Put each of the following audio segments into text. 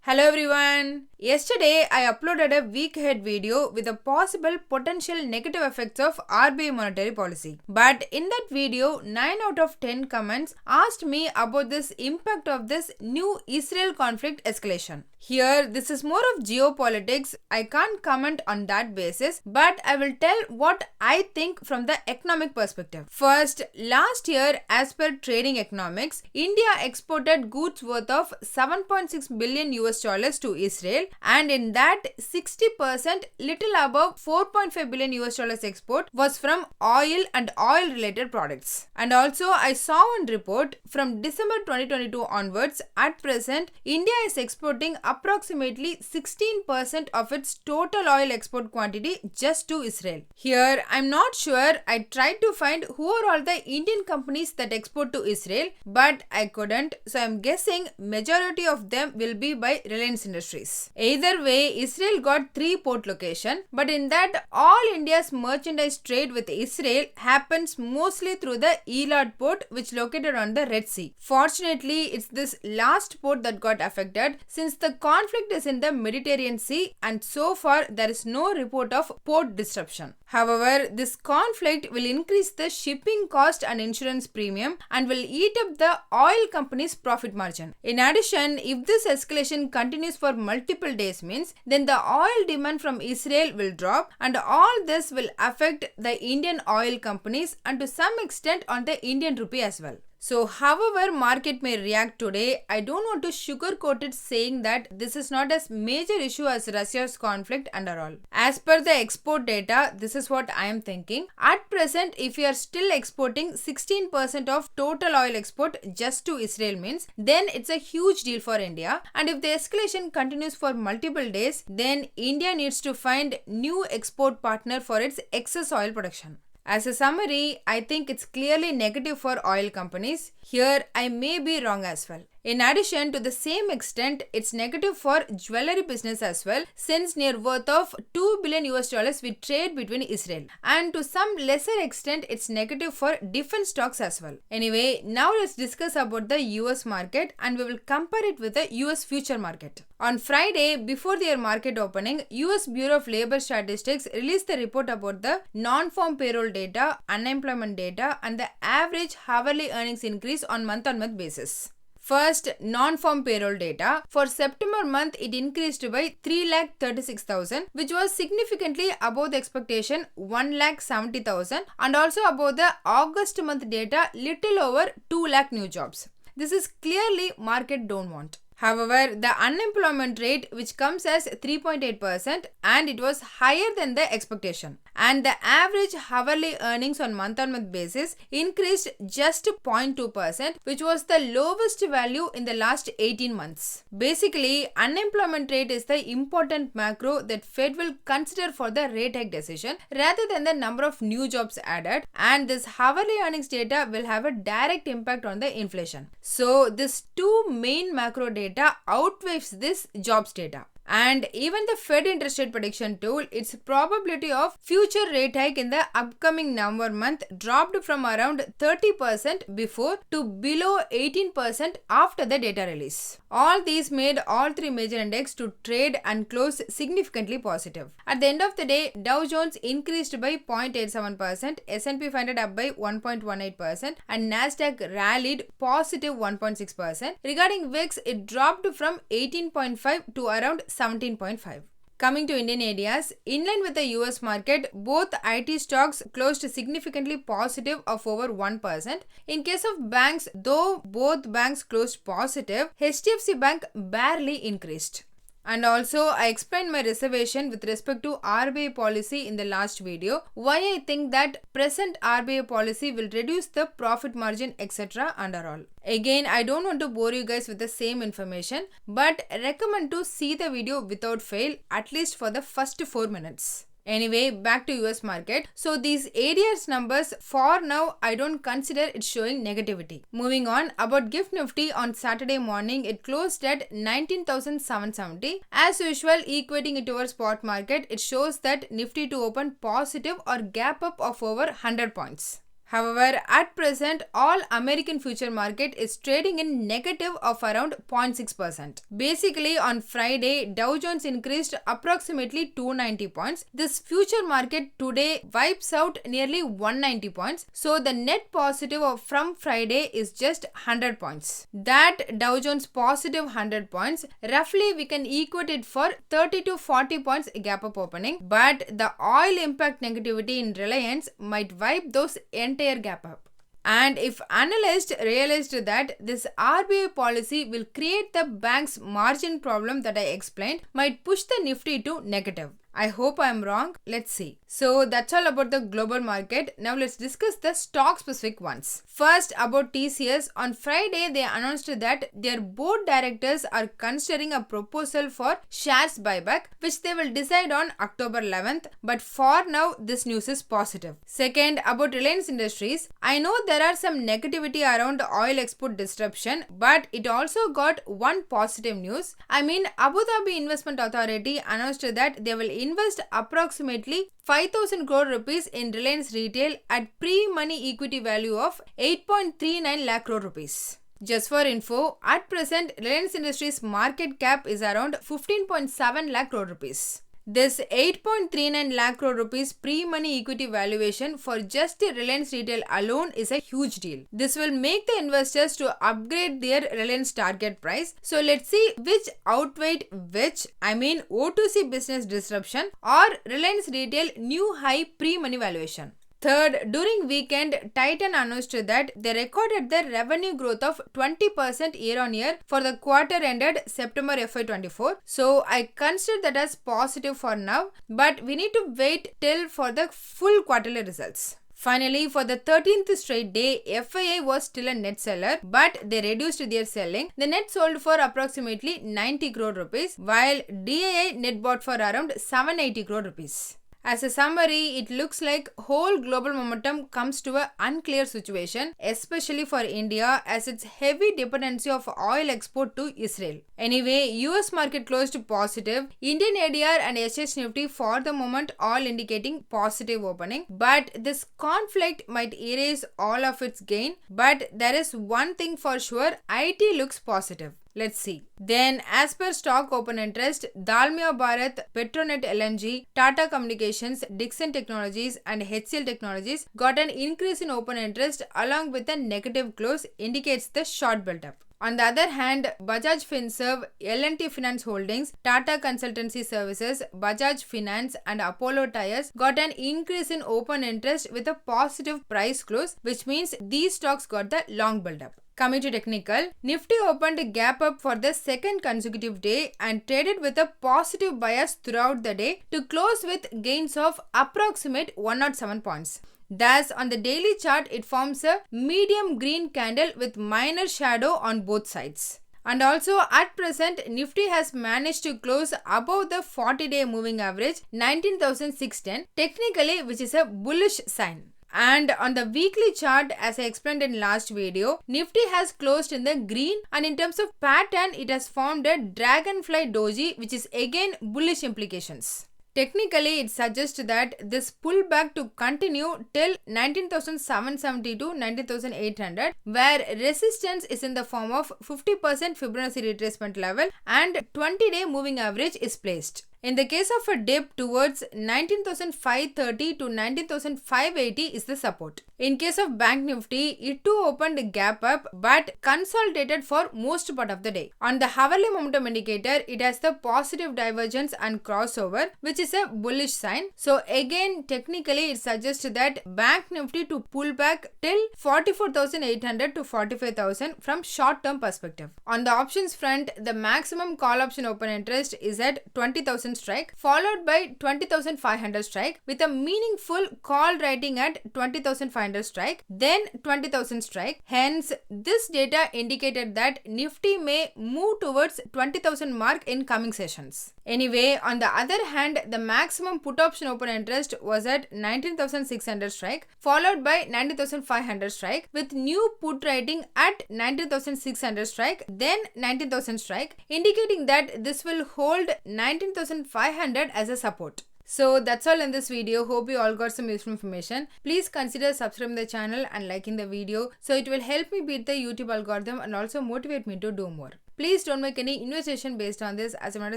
Hello everyone! Yesterday I uploaded a week ahead video with the possible potential negative effects of RBI monetary policy. But in that video, 9 out of 10 comments asked me about this impact of this new Israel conflict escalation. Here, this is more of geopolitics. I can't comment on that basis, but I will tell what I think from the economic perspective. First, last year, as per trading economics, India exported goods worth of 7.6 billion US dollars to Israel, and in that 60%, little above 4.5 billion US dollars export was from oil and oil related products. And also, I saw one report from December 2022 onwards. At present, India is exporting approximately 16% of its total oil export quantity just to Israel. Here, I'm not sure. I tried to find who are all the Indian companies that export to Israel, but I couldn't. So I'm guessing majority of them will be by Reliance Industries. Either way, Israel got 3 port locations, but in that all India's merchandise trade with Israel happens mostly through the Elad port, which located on the Red Sea. Fortunately, it's this last port that got affected since the conflict is in the Mediterranean Sea, and so far there is no report of port disruption. However, this conflict will increase the shipping cost and insurance premium and will eat up the oil company's profit margin. In addition, if this escalation continues for multiple days means, then the oil demand from Israel will drop, and all this will affect the Indian oil companies and to some extent on the Indian rupee as well. So, however market may react today, I don't want to sugarcoat it saying that this is not as major issue as Russia's conflict and all. As per the export data, this is what I am thinking. At present, if we are still exporting 16% of total oil export just to Israel means, then it's a huge deal for India. And if the escalation continues for multiple days, then India needs to find new export partner for its excess oil production. As a summary, I think it's clearly negative for oil companies. Here, I may be wrong as well. In addition, to the same extent, it's negative for jewelry business as well, since near worth of 2 billion US dollars we trade between Israel. And to some lesser extent, it's negative for defense stocks as well. Anyway, now let's discuss about the US market and we will compare it with the US future market. On Friday, before their market opening, US Bureau of Labor Statistics released the report about the non-farm payroll data, unemployment data, and the average hourly earnings increase on month-on-month basis. First, non-farm payroll data. For September month, it increased by 3,36,000, which was significantly above the expectation 1,70,000, and also above the August month data little over 2 lakh new jobs. This is clearly market don't want. However, the unemployment rate, which comes as 3.8%, and it was higher than the expectation. And the average hourly earnings on month-on-month basis increased just 0.2%, which was the lowest value in the last 18 months. Basically, unemployment rate is the important macro that Fed will consider for the rate hike decision rather than the number of new jobs added, and this hourly earnings data will have a direct impact on the inflation. So, these two main macro data outweighs this jobs data. And even the Fed interest rate prediction tool, its probability of future rate hike in the upcoming November month dropped from around 30% before to below 18% after the data release. All these made all 3 major index to trade and close significantly positive. At the end of the day, Dow Jones increased by 0.87%, S&P 500 up by 1.18%, and Nasdaq rallied positive 1.6%. Regarding VIX, it dropped from 18.5 to around 17.5. Coming to Indian ADRs, in line with the US market, both IT stocks closed significantly positive of over 1%. In case of banks, though both banks closed positive, HDFC Bank barely increased. And also, I explained my reservation with respect to RBI policy in the last video, why I think that present RBI policy will reduce the profit margin etc. under all. Again, I don't want to bore you guys with the same information, but recommend to see the video without fail, at least for the first 4 minutes. Anyway, back to US market. So these ADRs numbers, for now, I don't consider it showing negativity. Moving on, about GIFT Nifty on Saturday morning, it closed at 19,770. As usual, equating it to our spot market, it shows that Nifty to open positive or gap up of over 100 points. However, at present, all American future market is trading in negative of around 0.6%. Basically, on Friday, Dow Jones increased approximately 290 points. This future market today wipes out nearly 190 points. So, the net positive from Friday is just 100 points. That Dow Jones positive 100 points, roughly we can equate it for 30 to 40 points gap up opening. But the oil impact negativity in Reliance might wipe those entire gap up. And if analysts realized that this RBI policy will create the bank's margin problem that I explained, might push the Nifty to negative. I hope I am wrong. Let's see. So that's all about the global market. Now let's discuss the stock specific ones. First, about TCS. On Friday, they announced that their board directors are considering a proposal for shares buyback, which they will decide on October 11th. But for now, this news is positive. Second, about Reliance Industries. I know there are some negativity around oil export disruption, but it also got one positive news. Abu Dhabi Investment Authority announced that they will invest approximately 5,000 crore rupees in Reliance Retail at pre-money equity value of 8.39 lakh crore rupees. Just for info, at present, Reliance Industries market cap is around 15.7 lakh crore rupees. This 8.39 lakh crore rupees pre-money equity valuation for just the Reliance Retail alone is a huge deal. This will make the investors to upgrade their Reliance target price. So let's see which outweighed which, O2C business disruption or Reliance Retail new high pre-money valuation. Third, during weekend, Titan announced that they recorded their revenue growth of 20% year-on-year for the quarter ended September FY24. So I consider that as positive for now, but we need to wait till for the full quarterly results. Finally, for the 13th straight day, FII was still a net seller, but they reduced their selling. The net sold for approximately 90 crore rupees, while DII net bought for around 780 crore rupees. As a summary, it looks like whole global momentum comes to an unclear situation, especially for India as its heavy dependency of oil export to Israel. Anyway, US market closed positive. Indian ADR and SH Nifty for the moment all indicating positive opening. But this conflict might erase all of its gain. But there is one thing for sure, IT looks positive. Let's see. Then, as per stock open interest, Dalmia Bharat, Petronet LNG, Tata Communications, Dixon Technologies and HCL Technologies got an increase in open interest along with a negative close, indicates the short build-up. On the other hand, Bajaj Finserv, L&T Finance Holdings, Tata Consultancy Services, Bajaj Finance and Apollo Tyres got an increase in open interest with a positive price close, which means these stocks got the long build-up. Coming to technical, Nifty opened a gap up for the second consecutive day and traded with a positive bias throughout the day to close with gains of approximate 107 points. Thus, on the daily chart, it forms a medium green candle with minor shadow on both sides. And also at present, Nifty has managed to close above the 40-day moving average 19,610 technically, which is a bullish sign. And on the weekly chart, as I explained in last video, Nifty has closed in the green, and in terms of pattern, it has formed a dragonfly doji, which is again bullish implications. Technically, it suggests that this pullback to continue till 19,770 to 19,800, where resistance is in the form of 50% Fibonacci retracement level and 20-day moving average is placed. In the case of a dip towards 19,530 to 19,580 is the support. In case of Bank Nifty, it too opened a gap up but consolidated for most part of the day. On the hourly momentum indicator, it has the positive divergence and crossover, which is a bullish sign. So again, technically it suggests that Bank Nifty to pull back till 44,800 to 45,000 from short term perspective. On the options front, the maximum call option open interest is at 20,000 strike, followed by 20,500 strike with a meaningful call writing at 20,500 strike, then 20,000 strike. Hence, this data indicated that Nifty may move towards 20,000 mark in coming sessions. Anyway, on the other hand, the maximum put option open interest was at 19,600 strike, followed by 19,500 strike with new put writing at 19,600 strike, then 19,000 strike, indicating that this will hold 19,500 as a support. So that's all in this video. Hope you all got some useful information. Please consider subscribing the channel and liking the video so it will help me beat the YouTube algorithm and also motivate me to do more. Please don't make any investment based on this, as I'm not a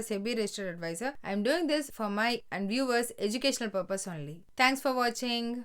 SEBI registered advisor. I'm doing this for my and viewers educational purpose only. Thanks for watching.